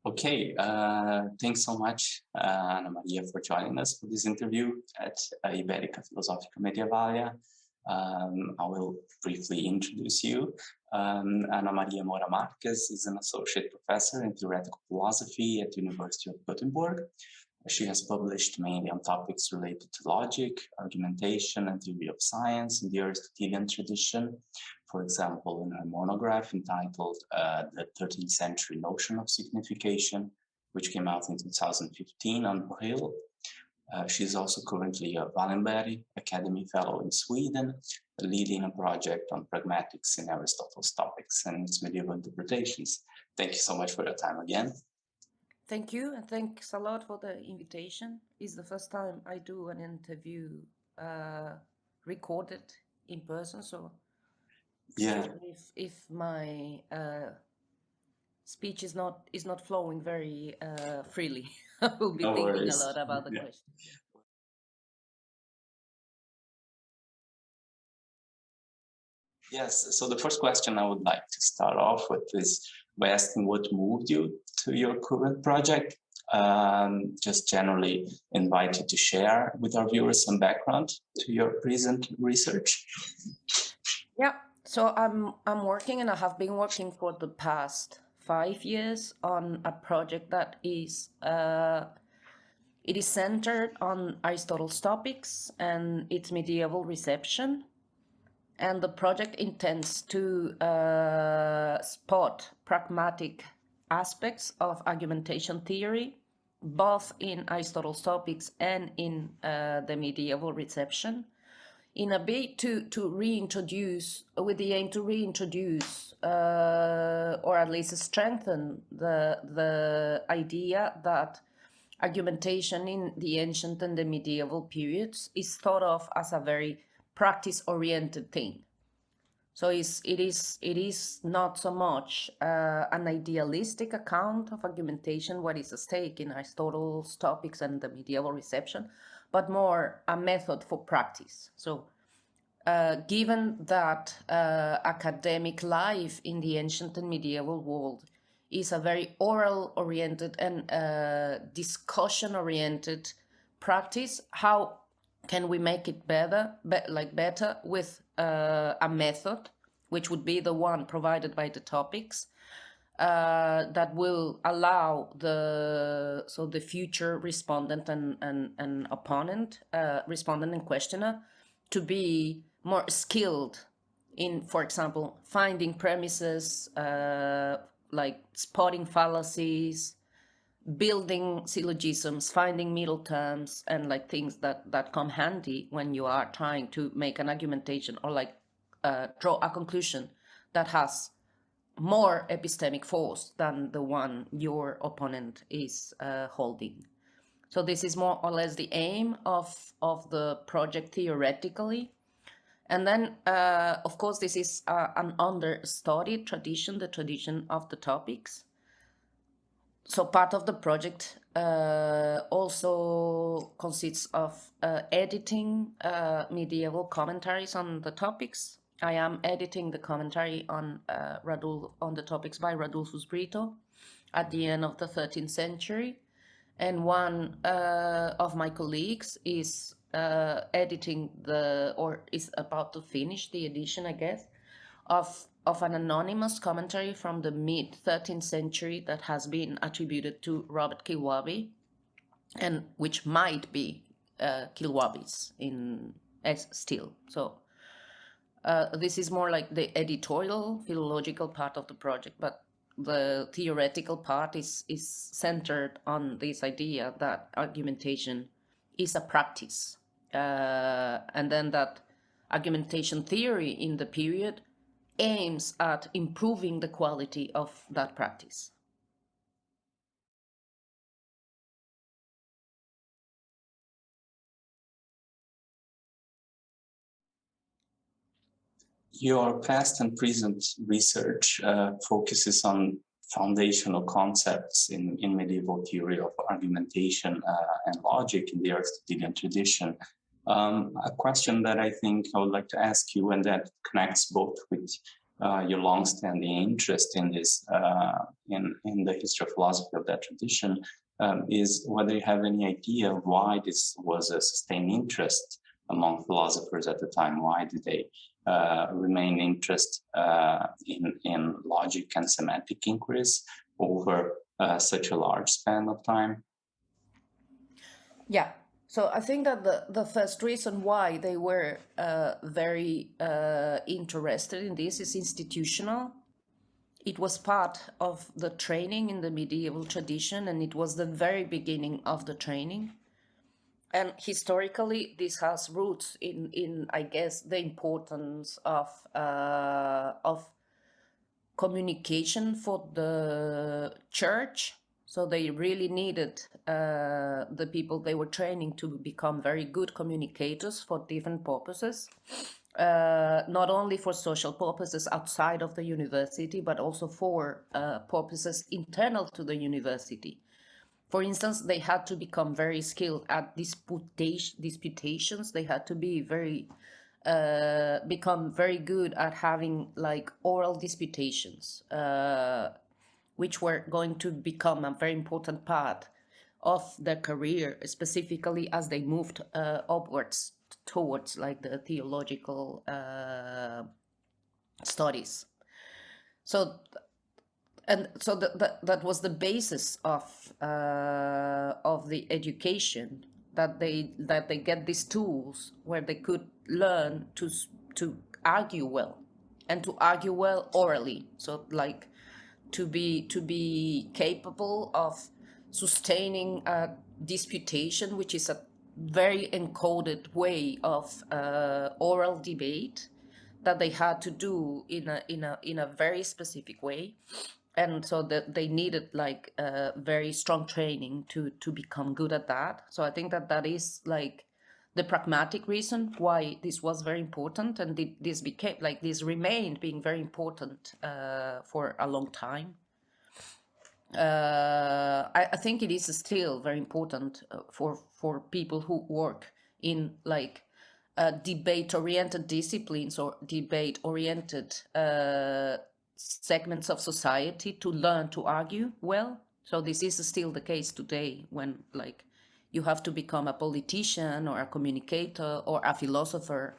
Okay, thanks so much, Ana Maria, for joining us for this interview at Ibérica Filosófica Mediavalia. I will briefly introduce you. Ana María Mora-Márquez is an associate professor in theoretical philosophy at the University of Gothenburg. She has published mainly on topics related to logic, argumentation, and theory of science in the Aristotelian tradition. For example, in her monograph entitled The 13th Century Notion of Signification, which came out in 2015 on Hill. She is also currently a Wallenberg Academy Fellow in Sweden, leading a project on pragmatics in Aristotle's topics and its medieval interpretations. Thank you so much for your time again. Thank you, and thanks a lot for the invitation. It's the first time I do an interview recorded in person, so yeah, if my speech is not flowing very freely. I will be thinking a lot about the question. Yes, so the first question I would like to start off with is by asking what moved you to your current project. Just generally invite you to share with our viewers some background to your present research. Yeah, so I'm working, and I have been working for the past 5 years on a project that is it is centered on Aristotle's topics and its medieval reception. And the project intends to spot pragmatic aspects of argumentation theory, both in Aristotle's topics and in the medieval reception, in a bit to reintroduce, with the aim to reintroduce or at least strengthen the idea that argumentation in the ancient and the medieval periods is thought of as a very practice-oriented thing. So it is not so much an idealistic account of argumentation, what is at stake in Aristotle's topics and the medieval reception, but more a method for practice. So given that academic life in the ancient and medieval world is a very oral-oriented and discussion-oriented practice, how can we make it better with a method, which would be the one provided by the topics, that will allow the future respondent and opponent, respondent and questioner, to be more skilled in, for example, finding premises, like spotting fallacies, building syllogisms, finding middle terms, and like things that come handy when you are trying to make an argumentation or like draw a conclusion that has more epistemic force than the one your opponent is holding. So this is more or less the aim of the project theoretically. And then, of course, this is an understudied tradition, the tradition of the topics. So part of the project also consists of editing medieval commentaries on the topics. I am editing the commentary on the topics by Radulfus Brito at the end of the 13th century. And one of my colleagues is editing is about to finish the edition, I guess, of an anonymous commentary from the mid-13th century that has been attributed to Robert Kilwabi, and which might be Kilwabi's still. So this is more like the editorial, philological part of the project, but the theoretical part is centered on this idea that argumentation is a practice, and then that argumentation theory in the period aims at improving the quality of that practice. Your past and present research focuses on foundational concepts in medieval theory of argumentation and logic in the Aristotelian tradition. A question that I think I would like to ask you, and that connects both with your long-standing interest in this, in the history of philosophy of that tradition, is whether you have any idea why this was a sustained interest among philosophers at the time. Why did they remain interested in logic and semantic inquiries over such a large span of time? Yeah. So I think that the first reason why they were very interested in this is institutional. It was part of the training in the medieval tradition, and it was the very beginning of the training. And historically, this has roots in I guess, the importance of communication for the church. So they really needed the people they were training to become very good communicators for different purposes, not only for social purposes outside of the university, but also for purposes internal to the university. For instance, they had to become very skilled at disputations. They had to be become very good at having like oral disputations, which were going to become a very important part of their career, specifically as they moved upwards towards like the theological studies. So that was the basis of the education, that they get these tools where they could learn to argue well, and to argue well orally. So like to be capable of sustaining a disputation, which is a very encoded way of oral debate that they had to do in a very specific way. And so that they needed like very strong training to become good at that. So I think that is like the pragmatic reason why this was very important, and this remained being very important for a long time. I think it is still very important for people who work in like debate-oriented disciplines or debate-oriented segments of society to learn to argue well. So this is still the case today, when like you have to become a politician or a communicator or a philosopher,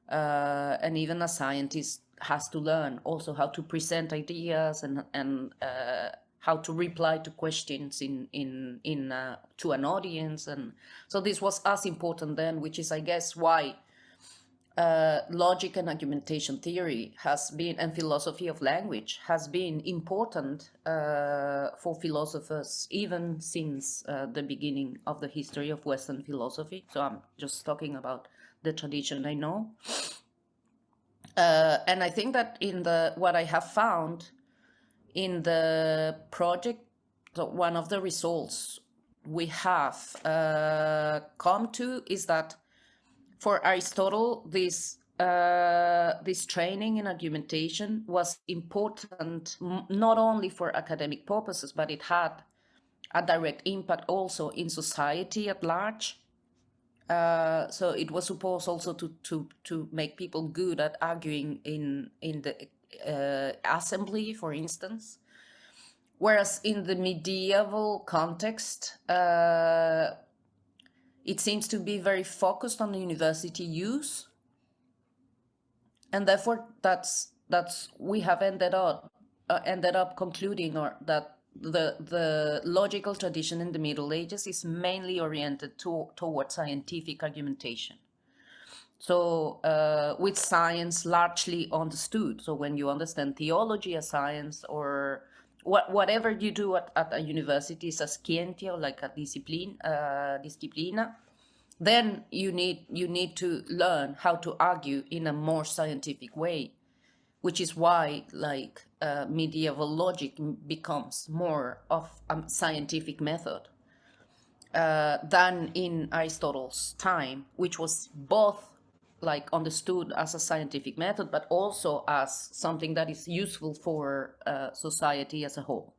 and even a scientist has to learn also how to present ideas and how to reply to questions to an audience. And so this was as important then, which is I guess why logic and argumentation theory has been, and philosophy of language has been important for philosophers even since the beginning of the history of Western philosophy. So I'm just talking about the tradition I know. And I think that what I have found in the project, so one of the results we have come to is that for Aristotle, this training in argumentation was important not only for academic purposes, but it had a direct impact also in society at large. So it was supposed also to make people good at arguing in the assembly, for instance. Whereas in the medieval context, it seems to be very focused on the university use, and therefore that's we have ended up concluding that the logical tradition in the Middle Ages is mainly oriented towards scientific argumentation. So with science largely understood. So when you understand theology as science, or whatever you do at a university is a scientia, like a disciplina, then you need to learn how to argue in a more scientific way, which is why like medieval logic becomes more of a scientific method than in Aristotle's time, which was both like understood as a scientific method, but also as something that is useful for society as a whole.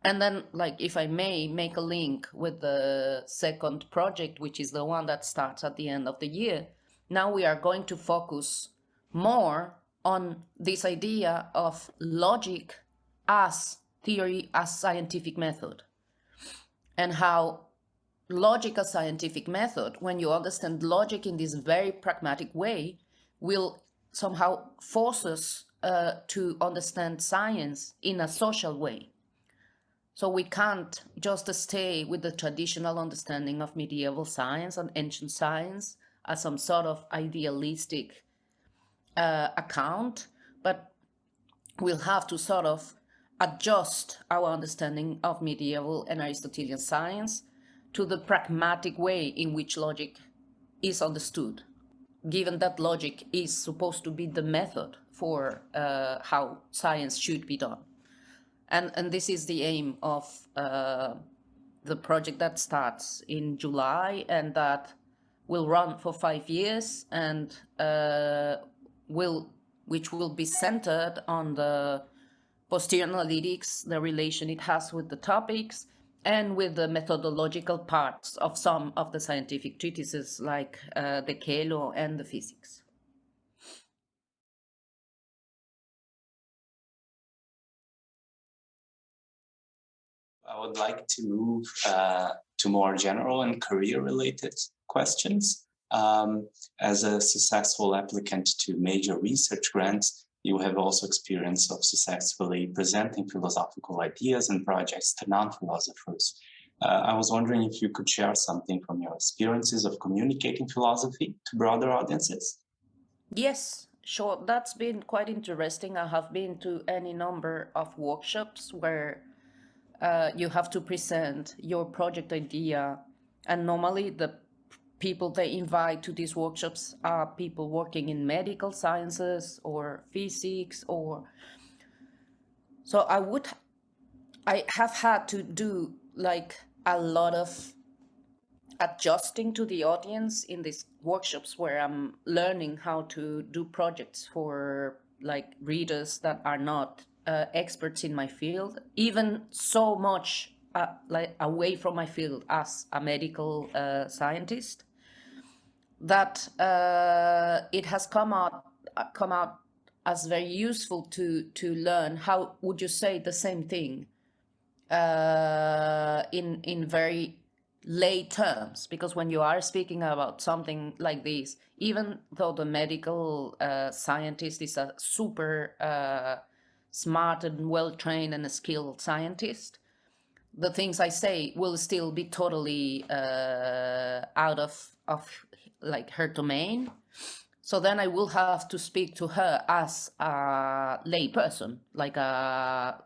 And then, like, if I may make a link with the second project, which is the one that starts at the end of the year, now we are going to focus more on this idea of logic as theory, as scientific method, and how logic as scientific method, when you understand logic in this very pragmatic way, will somehow force us to understand science in a social way. So we can't just stay with the traditional understanding of medieval science and ancient science as some sort of idealistic account, but we'll have to sort of adjust our understanding of medieval and Aristotelian science to the pragmatic way in which logic is understood, given that logic is supposed to be the method for how science should be done. And this is the aim of the project that starts in July and that will run for 5 years, and which will be centered on the posterior analytics, the relation it has with the topics, and with the methodological parts of some of the scientific treatises like the Kelo and the physics. I would like to move to more general and career-related questions. As a successful applicant to major research grants, you have also experience of successfully presenting philosophical ideas and projects to non-philosophers. I was wondering if you could share something from your experiences of communicating philosophy to broader audiences. Yes, sure. That's been quite interesting. I have been to any number of workshops where you have to present your project idea, and normally the people they invite to these workshops are people working in medical sciences or physics, or so I have had to do like a lot of adjusting to the audience in these workshops where I'm learning how to do projects for like readers that are not experts in my field, even so much like away from my field as a medical scientist, that it has come out as very useful to learn how would you say the same thing in very lay terms, because when you are speaking about something like this, even though the medical scientist is a super smart and well-trained and skilled scientist, the things I say will still be totally out of like her domain. So then I will have to speak to her as a lay person, like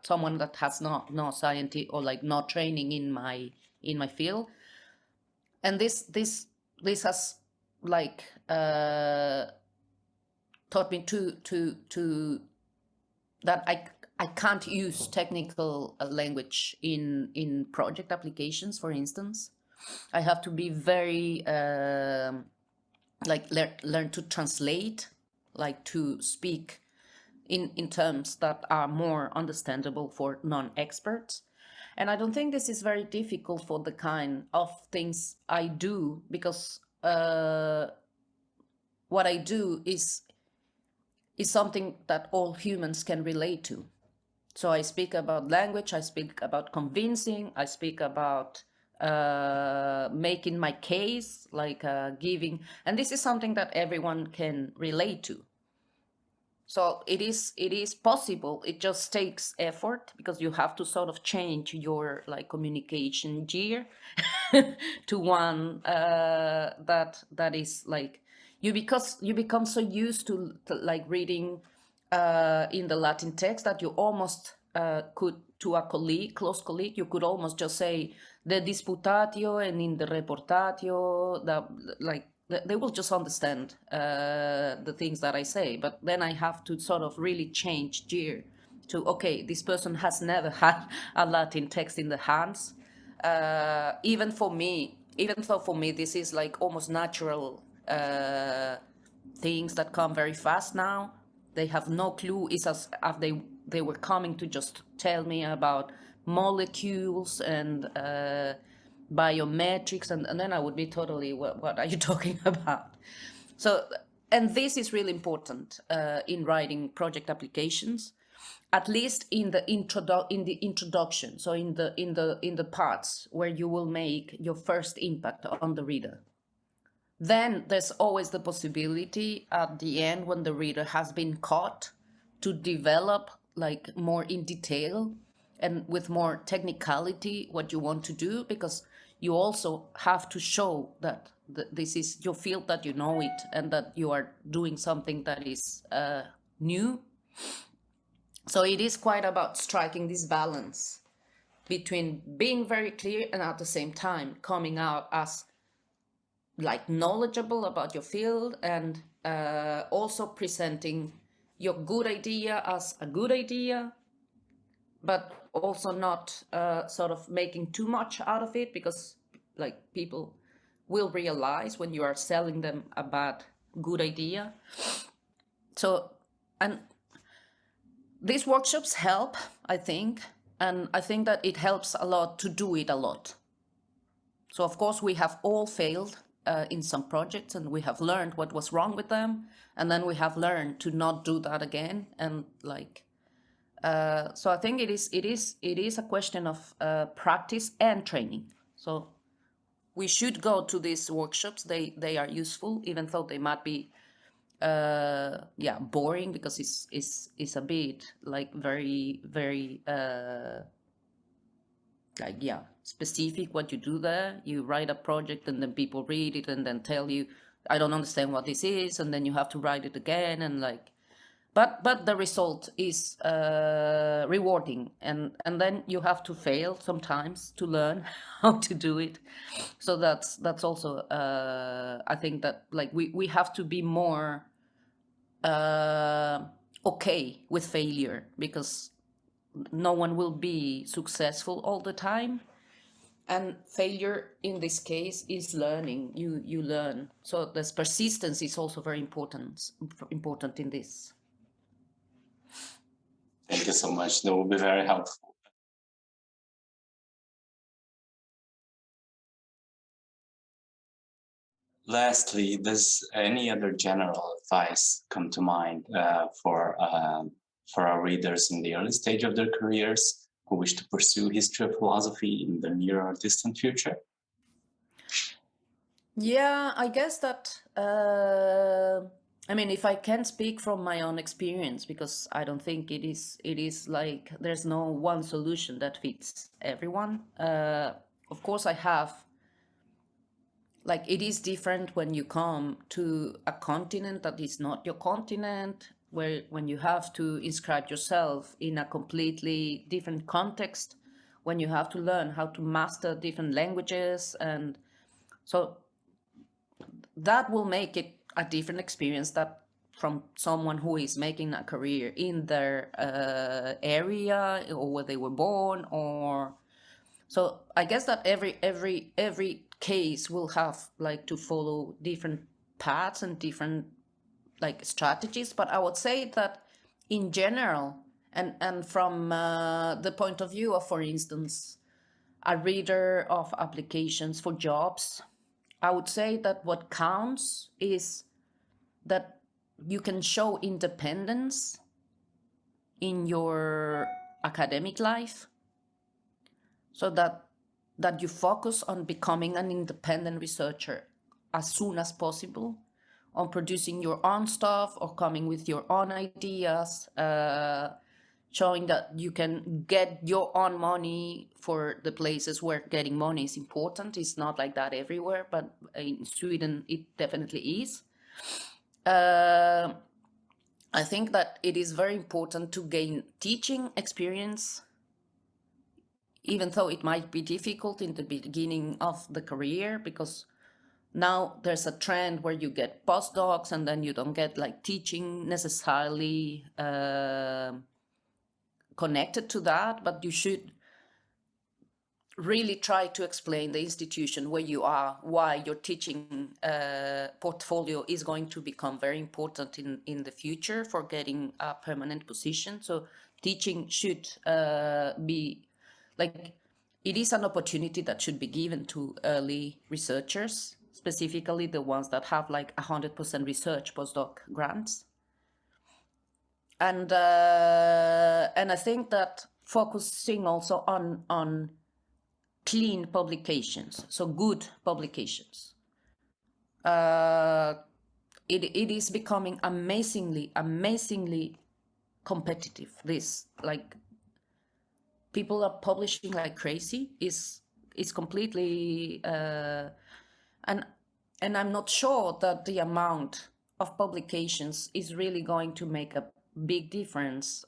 someone that has no scientific or like no training in my field. And this has like taught me to that I can't use technical language in project applications, for instance. I have to be very like learn to translate, like to speak in terms that are more understandable for non-experts. And I don't think this is very difficult for the kind of things I do, because what I do is something that all humans can relate to. So I speak about language, I speak about convincing, I speak about making my case, like giving, and this is something that everyone can relate to. So it is possible. It just takes effort, because you have to sort of change your like communication gear to one that is like you become so used to like reading in the Latin text that you almost could, to a colleague, close colleague, you could almost just say the disputatio and in the reportatio, like they will just understand the things that I say. But then I have to sort of really change gear to, okay, this person has never had a Latin text in the hands. Even though for me this is like almost natural things that come very fast now. They have no clue. It's as if they were coming to just tell me about molecules and biometrics, and then I would be totally, what are you talking about? So, and this is really important in writing project applications, at least in the introduction. So in the parts where you will make your first impact on the reader. Then there's always the possibility at the end, when the reader has been caught, to develop like more in detail and with more technicality what you want to do, because you also have to show that this is your field, that you know it, and that you are doing something that is new. So it is quite about striking this balance between being very clear and at the same time coming out as like knowledgeable about your field, and also presenting your good idea as a good idea, but also not sort of making too much out of it, because like people will realize when you are selling them a bad good idea. So, and these workshops help, I think, and I think that it helps a lot to do it a lot. So of course we have all failed in some projects, and we have learned what was wrong with them, and then we have learned to not do that again. And like, so I think it is a question of practice and training. So we should go to these workshops. They are useful, even though they might be boring, because it's a bit like very specific what you do there. You write a project and then people read it and then tell you, I don't understand what this is, and then you have to write it again, and like, but the result is rewarding, and then you have to fail sometimes to learn how to do it. So that's also I think that like we have to be more okay with failure, because no one will be successful all the time, and failure in this case is learning. You learn. So this persistence is also very important in this. Thank you so much. That will be very helpful. Lastly, does any other general advice come to mind for our readers in the early stage of their careers who wish to pursue history of philosophy in the near or distant future? Yeah, I guess that, I mean, if I can speak from my own experience, because I don't think it is like there's no one solution that fits everyone. Of course, I have, like, it is different when you come to a continent that is not your continent, where when you have to inscribe yourself in a completely different context, when you have to learn how to master different languages, and so that will make it a different experience that from someone who is making a career in their area, or where they were born, or so I guess that every case will have like to follow different paths and different like strategies. But I would say that in general, and from the point of view of, for instance, a reader of applications for jobs, I would say that what counts is that you can show independence in your academic life, so that you focus on becoming an independent researcher as soon as possible, on producing your own stuff or coming with your own ideas, showing that you can get your own money for the places where getting money is important. It's not like that everywhere, but in Sweden it definitely is. I think that it is very important to gain teaching experience, even though it might be difficult in the beginning of the career, because now there's a trend where you get postdocs and then you don't get like teaching necessarily connected to that, but you should really try to explain the institution where you are, why your teaching portfolio is going to become very important in the future for getting a permanent position. So teaching should be like, it is an opportunity that should be given to early researchers, specifically the ones that have like 100% research postdoc grants. And I think that focusing also on clean publications, so good publications. It is becoming amazingly competitive. This, like, people are publishing like crazy. Is completely and I'm not sure that the amount of publications is really going to make a big difference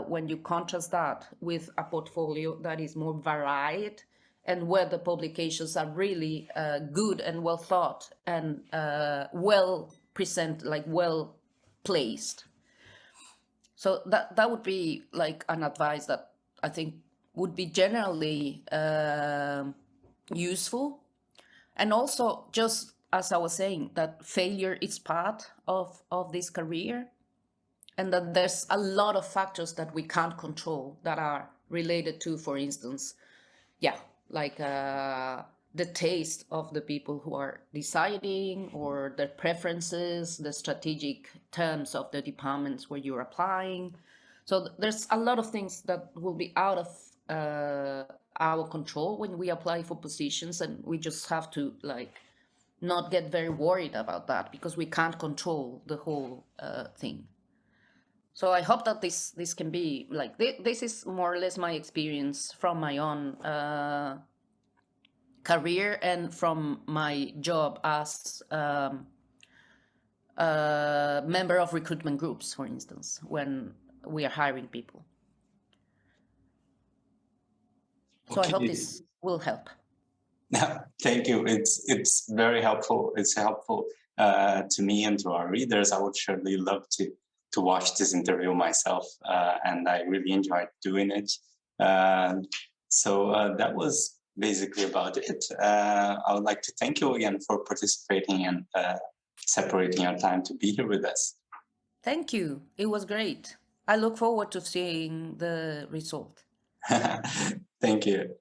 when you contrast that with a portfolio that is more varied and where the publications are really good and well thought and well presented, like well placed. So that would be like an advice that I think would be generally useful. And also, just as I was saying, that failure is part of this career, and that there's a lot of factors that we can't control that are related to, for instance, like the taste of the people who are deciding, or their preferences, the strategic terms of the departments where you're applying. So there's a lot of things that will be out of our control when we apply for positions, and we just have to like not get very worried about that because we can't control the whole thing. So I hope that this can be like, this is more or less my experience from my own career and from my job as a member of recruitment groups, for instance, when we are hiring people. So I hope this will help. Thank you. It's very helpful. It's helpful to me and to our readers. I would surely love to watch this interview myself, and I really enjoyed doing it. So that was basically about it. I would like to thank you again for participating and separating your time to be here with us. Thank you. It was great. I look forward to seeing the result. Thank you.